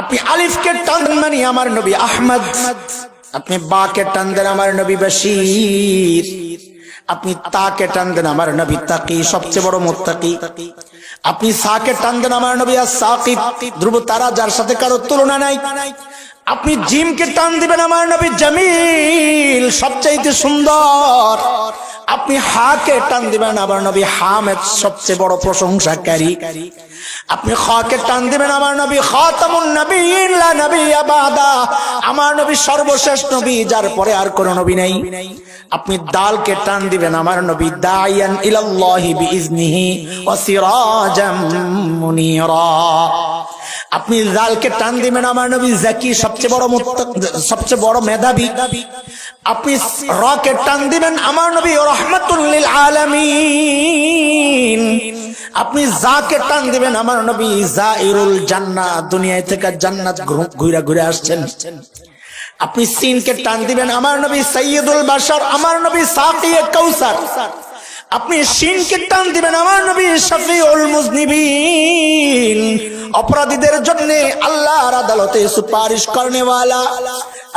আপনি আলিফকে টান দেন মানে আমার নবী আহমদ, আপনি বাকে টান দেন আমার নবী বশীর, আপনি তাকে টান দেন আমার নবী তাকি, সবচেয়ে বড় মুত্তাকি। আপনি সাকে টান দেন আমার নবী আস-সাকিব, ধ্রুব তারা যার সাথে কারো তুলনা নাই। আপনি জিমকে টান দিবেন আমার নবী জামিল, সবচাইতে সুন্দর। আপনি হাকে টান দিবেন আমার নবী হামিদ, সবচেয়ে বড় প্রশংসাকারী। আপনি খাকে টান দিবেন আমার নবী খাতামুন নবিয়্যিন লা নবিয়্যা বাদা, আমার নবী সর্বশেষ নবী, যার পরে আর কোন নবী নাই। আপনি দালকে টান দিবেন আমার নবী দাইয়ান ইলাল্লাহি বিইজনিহি ওয়া সিরাজাম মুনীরা। আপনি জালকে টান দিবেন আমার নবী জাকি, সবচেয়ে বড় সবচেয়ে বড় মেধাবী। আপনি রকে টান দিবেন আমার নবী রাহমাতুল লিল আলামিন। আপনি জাকে টান দিবেন আমার নবী জাইরুল জান্নাহ, দুনিয়া থেকে জান্নাত ঘুরে ঘুরে আসছেন। আপনি সিনকে টান দিবেন আমার নবী সাইয়্যিদুল বাশার, আমার নবী সাকিয়ে কাউসার। আপনি শিনকে টান দিবেন আমার নবী শাফিউল মুজনিবিন, অপরাধীদের জন্য আল্লাহর আদালতে সুপারিশ করনে ওয়ালা।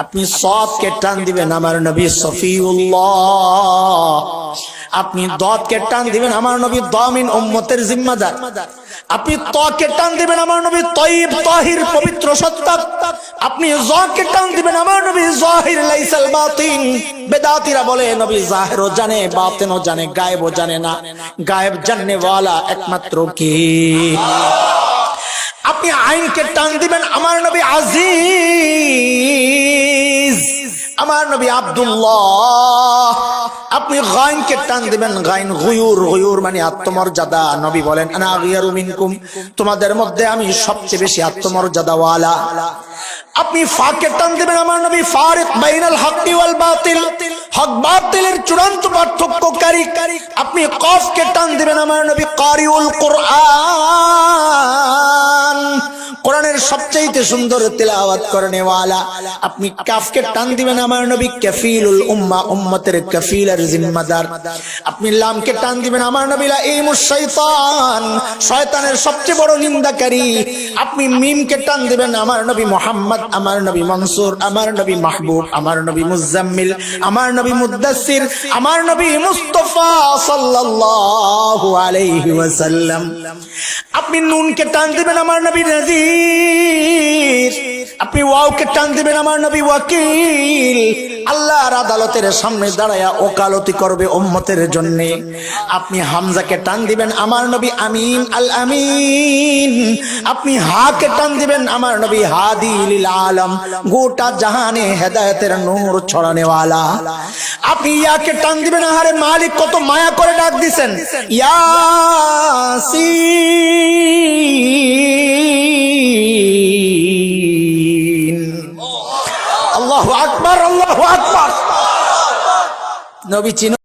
আপনি সাদকে টান দিবেন আমার নবী সফিউল্লাহ। আপনি দাদকে টান দিবেন আমার নবী দামিন উম্মতের জিম্মাদার। আপনি তকে টান দিবেন আমার নবী তয়্যিব তাহির, পবিত্র সত্তা। আপনি জকে টান দিবেন আমার নবী জাহির লাইসাল বাতিন, বেদাতীরা বলে নবী জাহিরও জানে বাতিনও জানে, গায়েবও জানে না। গায়েব জাননে ওয়ালা একমাত্র কে? আপনি আইনকে টান দিবেন আমার নবী আজিজ, আমার নবী আব্দুল্লাহ। আপনি গাইনকে টান দিবেন গাইন গুয়ুর, গুয়ুর মানে আত্মমর্যাদা। নবী বলেন আনা গিয়ারু মিনকুম, তোমাদের মধ্যে আমি সবচেয়ে বেশি আত্মমর্যাদা ওয়ালা। আপনি ফাকে টান দিবেন আমার নবী ফারিক বাইনাল হক ওয়াল বাতিল, হক বাতিলের চূড়ান্ত পার্থক্যকারী। আপনি কফকে টান দিবেন আমার নবী কারিউল কুরআন, কোরআনের সবচেয়ে সুন্দর তেলাওয়াত করনে ওয়ালা। আপনি কাফকে টান দিবেন আমার নবী কাফিলুল উম্মাহ, উম্মতের কাফিলের জিম্মাদার। আপনি লামকে টান দিবেন আমার নবী লাঈমুশ শাইতান, শয়তানের সবচেয়ে বড় নিন্দাকারী। আপনি মিমকে টান দিবেন আমার নবী মুহাম্মদ, আমার নবী মনসুর, আমার নবী মাহবুব, আমার নবী মুজাম্মিল, আমার নবী মুদ্দাসসির, আমার নবী মুস্তাফা সাল্লাল্লাহু আলাইহি ওয়াসাল্লাম। আপনি নুনকে টান দিবেন আমার নবী নাযীর। আপনি ওয়াওকে টান দিবেন আমার নবী ওয়াকিল, আল্লাহর আদালতের সামনে দাঁড়ায়া ওকালতি করবে উম্মতের জন্য। আপনি হামজাকে টান দিবেন আমার নবী আমিন আল আমিন। আপনি হাকে টান দিবেন আমার নবী হাদি লিল আলম, গোটা জাহানে হেদায়েতের নূর ছড়ানে ওয়ালা। আপনি ইয়াকে টান দিবেন, আরে মালিক কত মায়া করে ডাক দিবেন ইয়াসিন। আল্লাহু আকবার, আল্লাহু আকবার। নবী চিনো